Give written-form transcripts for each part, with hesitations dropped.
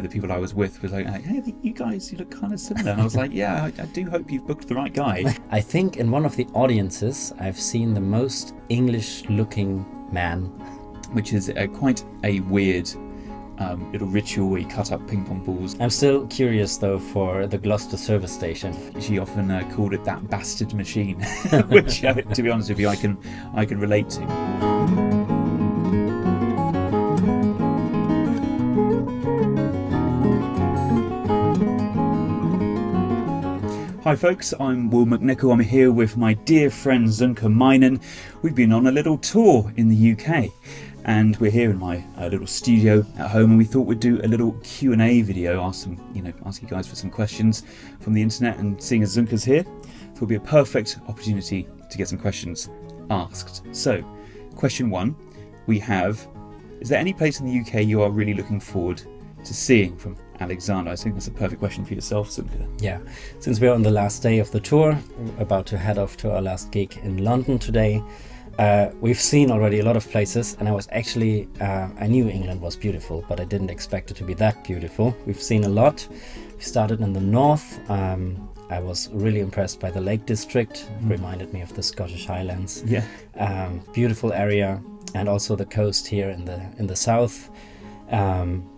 the people I was with was like, hey, you guys, you look kind of similar. And I was like, yeah, I do hope you've booked the right guy. I think in one of the audiences, I've seen the most English-looking man. Which is quite a weird little ritual where you cut up ping pong balls. I'm still curious though for the Gloucester service station. She often called it that bastard machine, which, to be honest with you, I can relate to. Hi folks, I'm Will McNicol. I'm here with my dear friend Sönke Meinen. We've been on a little tour in the UK and we're here in my little studio at home, and we thought we'd do a little Q&A video, ask you guys for some questions from the internet, and seeing as Sönke's here, it would be a perfect opportunity to get some questions asked. So, question 1 we have, is there any place in the UK you are really looking forward to seeing? From Alexander. I think that's a perfect question for yourself, Sönke. Yeah, since we're on the last day of the tour, about to head off to our last gig in London today, we've seen already a lot of places, and I was actually, I knew England was beautiful, but I didn't expect it to be that beautiful. We've seen a lot. We started in the north. I was really impressed by the Lake District. It reminded me of the Scottish Highlands. Yeah. Beautiful area, and also the coast here in the south.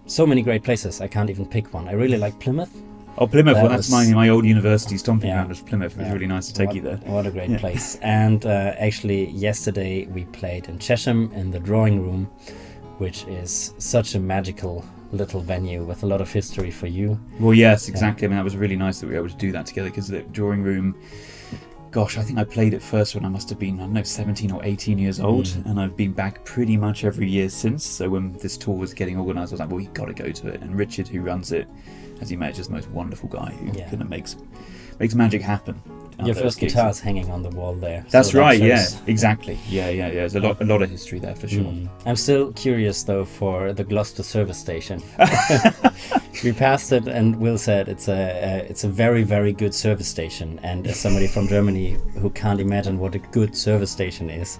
So many great places. I can't even pick one. I really like Plymouth. Oh, Plymouth. Well, that's my old university stomping ground was Plymouth. It was really nice to take you there. What a great place. And actually, yesterday we played in Chesham in the Drawing Room, which is such a magical little venue with a lot of history for you. Well, yes, exactly. I mean, that was really nice that we were able to do that together, because the Drawing Room, gosh, I think I played it first when I must have been, 17 or 18 years old, and I've been back pretty much every year since. So when this tour was getting organised, I was like, well, you've got to go to it. And Richard, who runs it, as you met, is just the most wonderful guy who kind of makes magic happen. Your first guitar's hanging on the wall there. That's right, yeah, exactly. Yeah. There's a lot of history there for sure. I'm still curious though for the Gloucester service station. We passed it, and Will said it's a very, very good service station. And as somebody from Germany who can't imagine what a good service station is,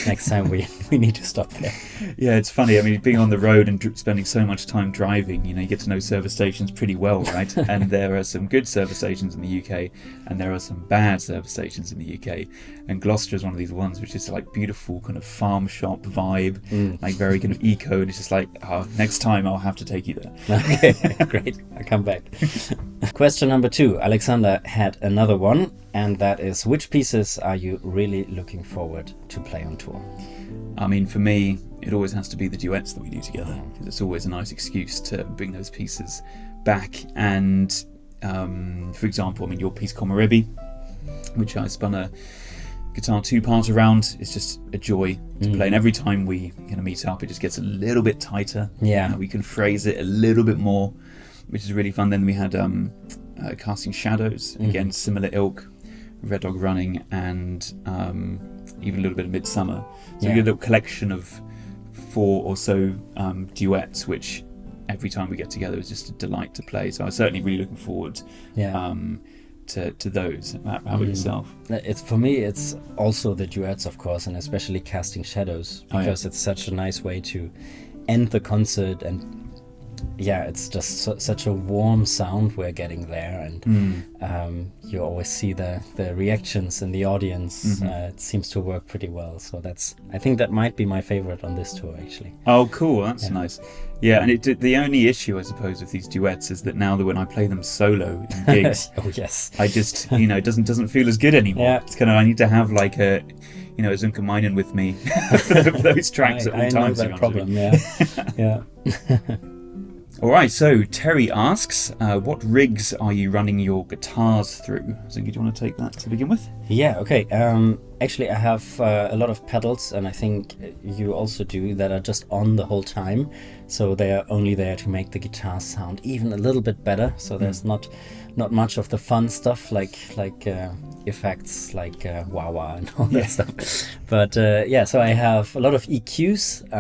next time we need to stop there. Yeah, it's funny. I mean, being on the road and spending so much time driving, you get to know service stations pretty well, right? And there are some good service stations in the UK, and there are some bad service stations in the UK. And Gloucester is one of these ones which is like beautiful kind of farm shop vibe, like very kind of eco. And it's just like, next time I'll have to take you there. Okay. Great, I'll come back. Question number 2. Alexander had another one, and that is, which pieces are you really looking forward to play on tour? I mean, for me, it always has to be the duets that we do together, because it's always a nice excuse to bring those pieces back. And for example, I mean, your piece Komaribi, which I spun a guitar 2-part around, is just a joy to play, and every time we kind of meet up, it just gets a little bit tighter. Yeah, we can phrase it a little bit more, which is really fun. Then we had Casting Shadows, again similar ilk, Red Dog Running, and even a little bit of Midsummer. So we get a little collection of 4 or so duets, which every time we get together is just a delight to play. So I'm certainly really looking forward to those. How about yourself? For me, it's also the duets, of course, and especially Casting Shadows, because it's such a nice way to end the concert. And it's just such a warm sound we're getting there, and you always see the reactions in the audience. It seems to work pretty well, so I think that might be my favorite on this tour, actually. Oh, cool, that's nice. Yeah, and the only issue, I suppose, with these duets is that now that when I play them solo in gigs, I just, it doesn't feel as good anymore. Yeah. It's kind of, I need to have like a Sönke Meinen with me for those tracks at all times. I know that problem, yeah. All right, so Terry asks, what rigs are you running your guitars through? Sönke, do you want to take that to begin with? Yeah, okay. Actually, I have a lot of pedals, and I think you also do, that are just on the whole time. So they are only there to make the guitar sound even a little bit better. So there's not much of the fun stuff like effects like wah-wah and all that stuff. But so I have a lot of EQs.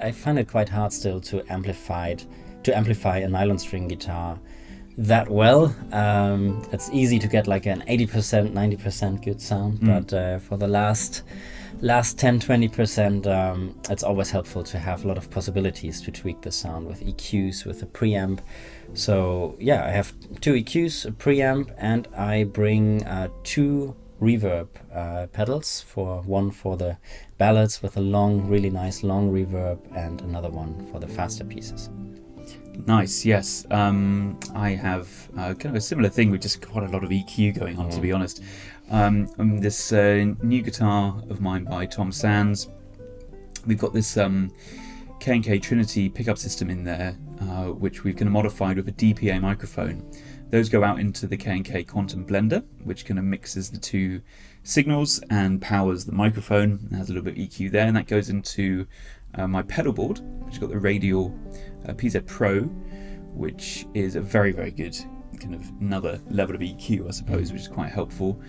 I find it quite hard still to amplify a nylon string guitar that well. It's easy to get like an 80%, 90% good sound, but for the last last 10-20%, it's always helpful to have a lot of possibilities to tweak the sound with EQs, with a preamp. So yeah, I have 2 EQs, a preamp, and I bring 2 reverb pedals, one for the ballads with a really nice long reverb, and another one for the faster pieces. Nice, yes. I have kind of a similar thing with just quite a lot of EQ going on, to be honest. This new guitar of mine by Tom Sands, we've got this K&K Trinity pickup system in there, which we've kind of modified with a DPA microphone. Those go out into the K&K Quantum Blender, which kind of mixes the 2 signals and powers the microphone. It has a little bit of EQ there, and that goes into my pedal board, which has got the Radial PZ Pro, which is a very, very good kind of another level of EQ, I suppose, which is quite helpful.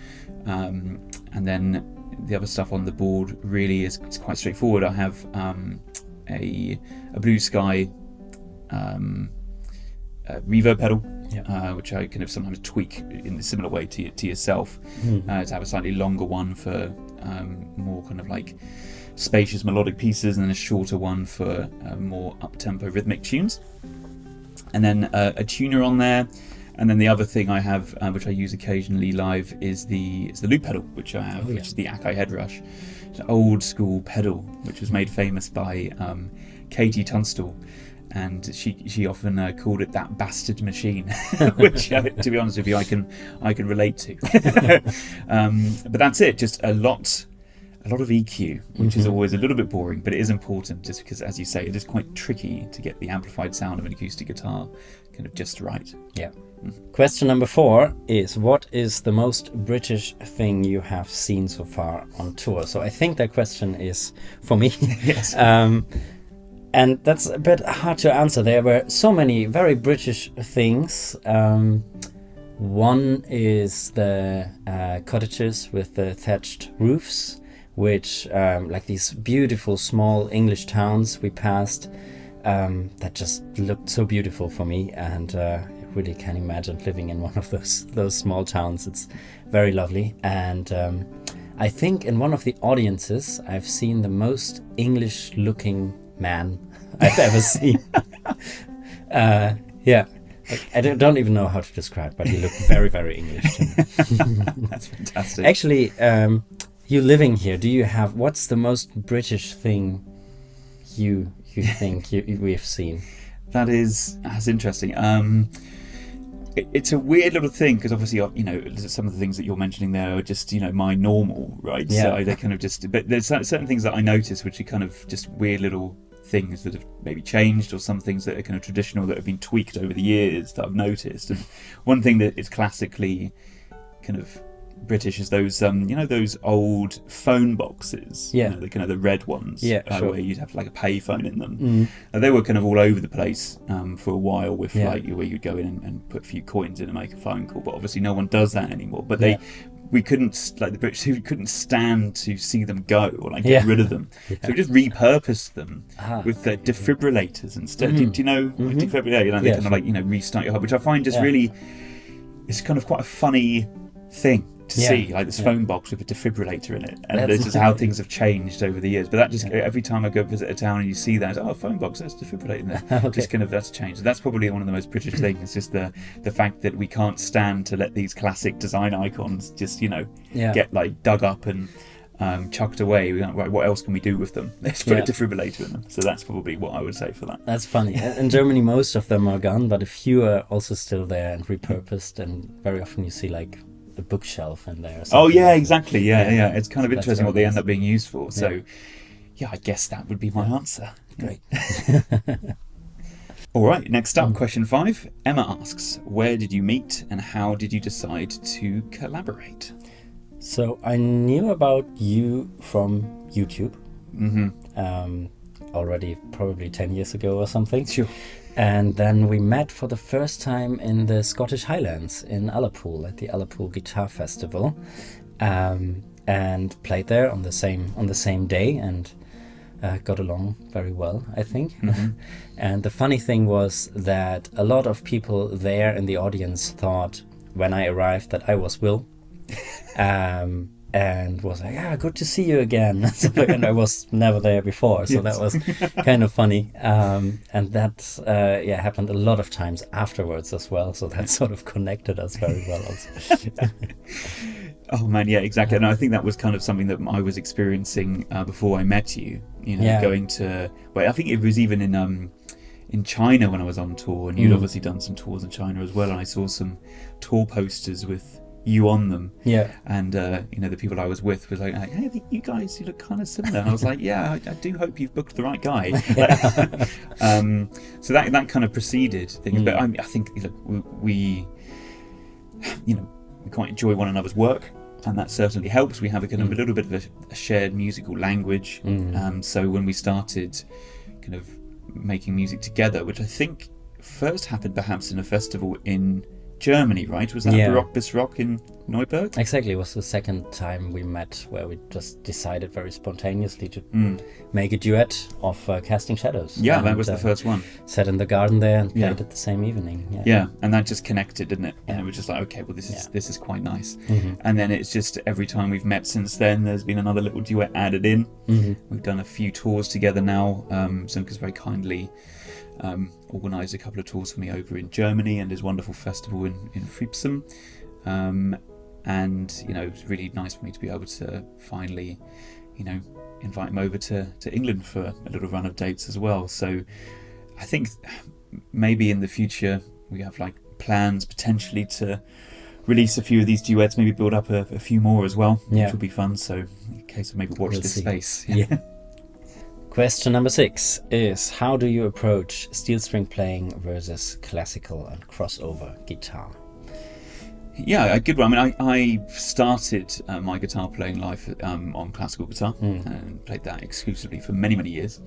And then the other stuff on the board really is it's quite straightforward. I have a Blue Sky reverb pedal, which I kind of sometimes tweak in a similar way to yourself, to have a slightly longer one for more kind of like spacious melodic pieces, and then a shorter one for more up-tempo rhythmic tunes. And then a tuner on there. And then the other thing I have, which I use occasionally live, is the loop pedal, which I have, which is the Akai Headrush. It's an old school pedal, which was made famous by Katie Tunstall. And she often called it that bastard machine, which, to be honest with you, I can relate to. But that's it, just a lot of EQ, which is always a little bit boring, but it is important, just because, as you say, it is quite tricky to get the amplified sound of an acoustic guitar kind of just right. Yeah. Question number 4 is, what is the most British thing you have seen so far on tour? So I think that question is for me. Yes. And that's a bit hard to answer. There were so many very British things. One is the cottages with the thatched roofs, which like these beautiful small English towns we passed, that just looked so beautiful for me, and I really can imagine living in one of those small towns. It's very lovely. And I think in one of the audiences I've seen the most English looking man I've ever seen. Yeah, I don't even know how to describe, but he looked very, very English to me. That's fantastic. Actually, you living here, what's the most British thing you think we've seen? That's interesting. It's a weird little thing, because obviously, some of the things that you're mentioning there are just, my normal, right? Yeah. So they kind of just, but there's certain things that I notice which are kind of just weird little things that have maybe changed, or some things that are kind of traditional that have been tweaked over the years that I've noticed. And one thing that is classically kind of British is those those old phone boxes, the kind of the red ones, sure. where you'd have like a payphone in them. They were kind of all over the place for a while, with like where you'd go in and put a few coins in and make a phone call, but obviously no one does that anymore. But we couldn't, like the British, we couldn't stand to see them go, or like get rid of them. So we just repurposed them with defibrillators instead. Do you know defibrillator? They kind of like restart your heart, which I find just really, it's kind of quite a funny thing to see, like this phone box with a defibrillator in it, and this is how things have changed over the years. But that just every time I go visit a town and you see that, phone box, there's a defibrillator in there. Just kind of, that's changed. So that's probably one of the most British things. It's just the fact that we can't stand to let these classic design icons just get like dug up and chucked away. We don't, right, what else can we do with them? Let's put a defibrillator in them. So that's probably what I would say for that. That's funny. In Germany, most of them are gone, but a few are also still there and repurposed. And very often you see like a bookshelf in there or something. Oh yeah, exactly. Yeah. It's kind of interesting what they end up being used for. So I guess that would be my answer. Great. All right, next up, question 5. Emma asks, where did you meet and how did you decide to collaborate? So I knew about you from YouTube, already probably 10 years ago or something. Sure. And then we met for the first time in the Scottish Highlands in Ullapool at the Ullapool Guitar Festival, and played there on the same day, and got along very well, I think. And the funny thing was that a lot of people there in the audience thought when I arrived that I was Will. and was like, "Yeah, good to see you again." And I was never there before, so that was kind of funny. And that happened a lot of times afterwards as well. So that sort of connected us very well also. Oh man, yeah, exactly. And I think that was kind of something that I was experiencing before I met you. You know, going to, well, I think it was even in China when I was on tour, and you'd obviously done some tours in China as well. And I saw some tour posters with you on them. Yeah. And you know, the people I was with was like, "Hey, I think you guys, you look kind of similar." And I was like, "Yeah, I do hope you've booked the right guy." So that kind of preceded things. But I think, look, we you know, we quite enjoy one another's work, and that certainly helps. We have a kind of a little bit of a shared musical language. So when we started kind of making music together, which I think first happened perhaps in a festival in Germany, right? Was that Baroque bis Rock in Neuburg? Exactly. It was the second time we met, where we just decided very spontaneously to make a duet of Casting Shadows. Yeah, and that was the first one. Sat in the garden there and played it the same evening. Yeah, and that just connected, didn't it? And it was just like, okay, well, this is quite nice. And then it's just every time we've met since then, there's been another little duet added in. We've done a few tours together now. Sönke's very kindly organised a couple of tours for me over in Germany and his wonderful festival in Friepsum. And, you know, it's really nice for me to be able to finally, you know, invite him over to England for a little run of dates as well. So I think maybe in the future we have like plans potentially to release a few of these duets, maybe build up a few more as well, which will be fun. So in case of maybe watch this space. Yeah. Question number 6 is, how do you approach steel string playing versus classical and crossover guitar? Yeah, a good one. I mean, I started my guitar playing life on classical guitar and played that exclusively for many, many years.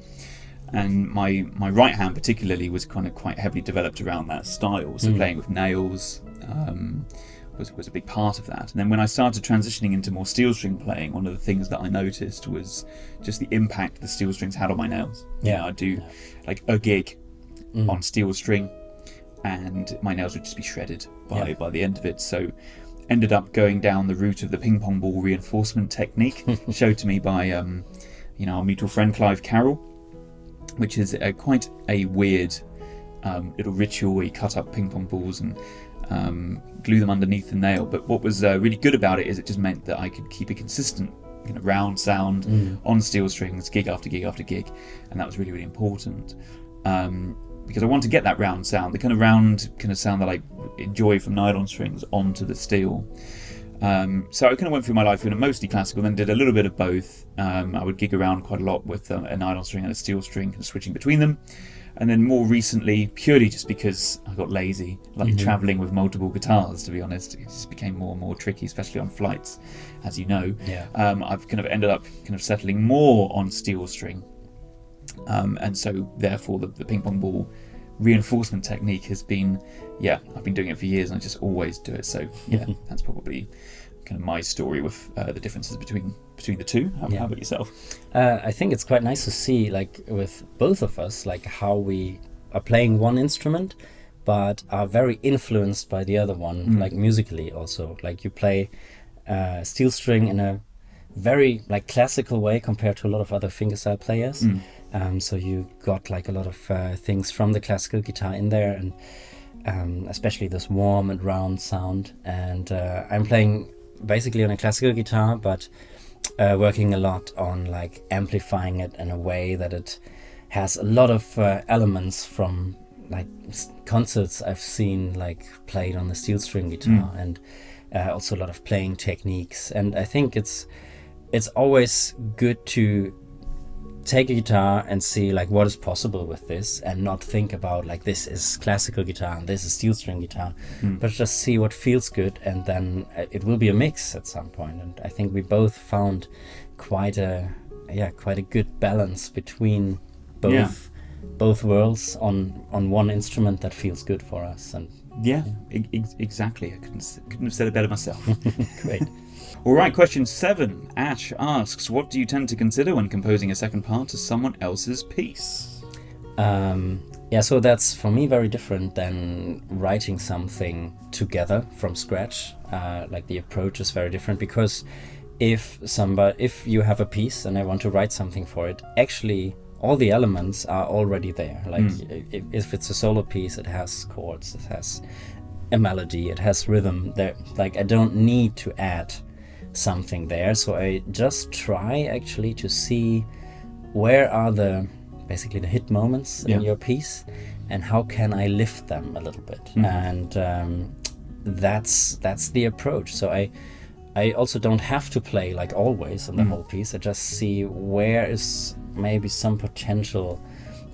And my right hand particularly was kind of quite heavily developed around that style. So playing with nails was a big part of that. And then when I started transitioning into more steel string playing, one of the things that I noticed was just the impact the steel strings had on my nails. Yeah, you know, I'd do like a gig on steel string, and my nails would just be shredded by the end of it. So ended up going down the route of the ping pong ball reinforcement technique, showed to me by you know, our mutual friend Clive Carroll, which is quite a weird little ritual where you cut up ping pong balls and glue them underneath the nail. But what was really good about it is it just meant that I could keep a consistent, you know, round sound on steel strings, gig after gig after gig, and that was really, really important. Because I want to get that round sound, the kind of round kind of sound that I enjoy from nylon strings onto the steel. So I kind of went through my life in mostly classical, then did a little bit of both. I would gig around quite a lot with a nylon string and a steel string, kind of switching between them. And then more recently, purely just because I got lazy, like traveling with multiple guitars, to be honest, it just became more and more tricky, especially on flights, as you know. I've kind of ended up kind of settling more on steel string. And so therefore the ping pong ball reinforcement technique has been, I've been doing it for years and I just always do it. So that's probably kind of my story with the differences between the two. How about yourself? I think it's quite nice to see, like with both of us, like how we are playing one instrument but are very influenced by the other one, like musically also. Like you play steel string in a very like classical way compared to a lot of other fingerstyle players. So you got like a lot of things from the classical guitar in there, and especially this warm and round sound. And I'm playing basically on a classical guitar, but working a lot on like amplifying it in a way that it has a lot of elements from like concerts I've seen like played on the steel string guitar, and also a lot of playing techniques. And I think it's always good to take a guitar and see like what is possible with this, and not think about like this is classical guitar and this is steel string guitar, but just see what feels good, and then it will be a mix at some point. And I think we both found quite a good balance between both worlds on one instrument that feels good for us. And exactly. I couldn't have said it better myself. Great. All right, question 7. Ash asks, what do you tend to consider when composing a second part to someone else's piece? So that's for me very different than writing something together from scratch. Like the approach is very different, because if you have a piece and I want to write something for it, actually all the elements are already there. Like if it's a solo piece, it has chords, it has a melody, it has rhythm. There, like I don't need to add something there. So I just try actually to see where are basically the hit moments in your piece, and how can I lift them a little bit. And that's the approach. So I also don't have to play like always on the whole piece. I just see where is maybe some potential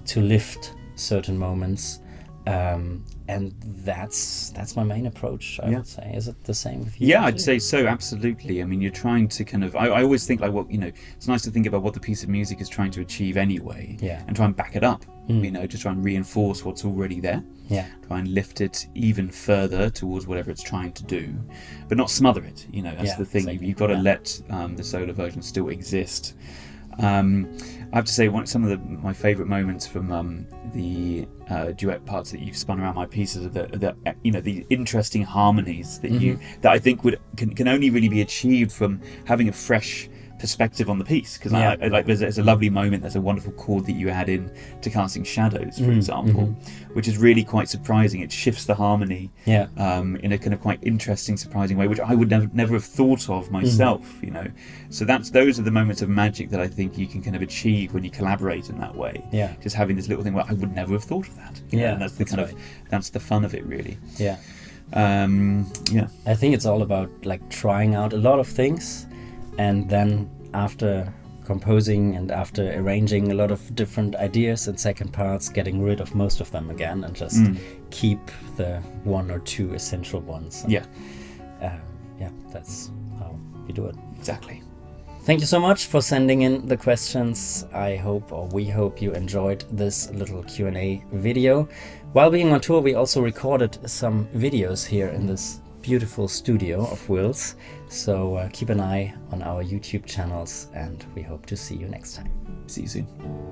to lift certain moments, and that's my main approach, I would say. Is it the same with you? Yeah, I'd say so, absolutely. I mean, you're trying to kind of, I always think like, well, it's nice to think about what the piece of music is trying to achieve anyway, and try and back it up, just try and reinforce what's already there, try and lift it even further towards whatever it's trying to do, but not smother it, that's the thing. Exactly. You've got to let the solo version still exist. I have to say, some of my favourite moments from the duet parts that you've spun around my pieces are the interesting harmonies that I think can only really be achieved from having a fresh perspective on the piece. Because there's a lovely moment, there's a wonderful chord that you add in to Casting Shadows, for example, which is really quite surprising. It shifts the harmony in a kind of quite interesting, surprising way, which I would never have thought of myself. So those are the moments of magic that I think you can kind of achieve when you collaborate in that way. Just having this little thing where I would never have thought of that. And that's that's the fun of it, really. I think it's all about like trying out a lot of things, and then after composing and after arranging a lot of different ideas and second parts, getting rid of most of them again and just keep the one or two essential ones. And, that's how we do it. Exactly. Thank you so much for sending in the questions. We hope you enjoyed this little Q&A video. While being on tour, we also recorded some videos here in this beautiful studio of Will's. So keep an eye on our YouTube channels, and we hope to see you next time. See you soon.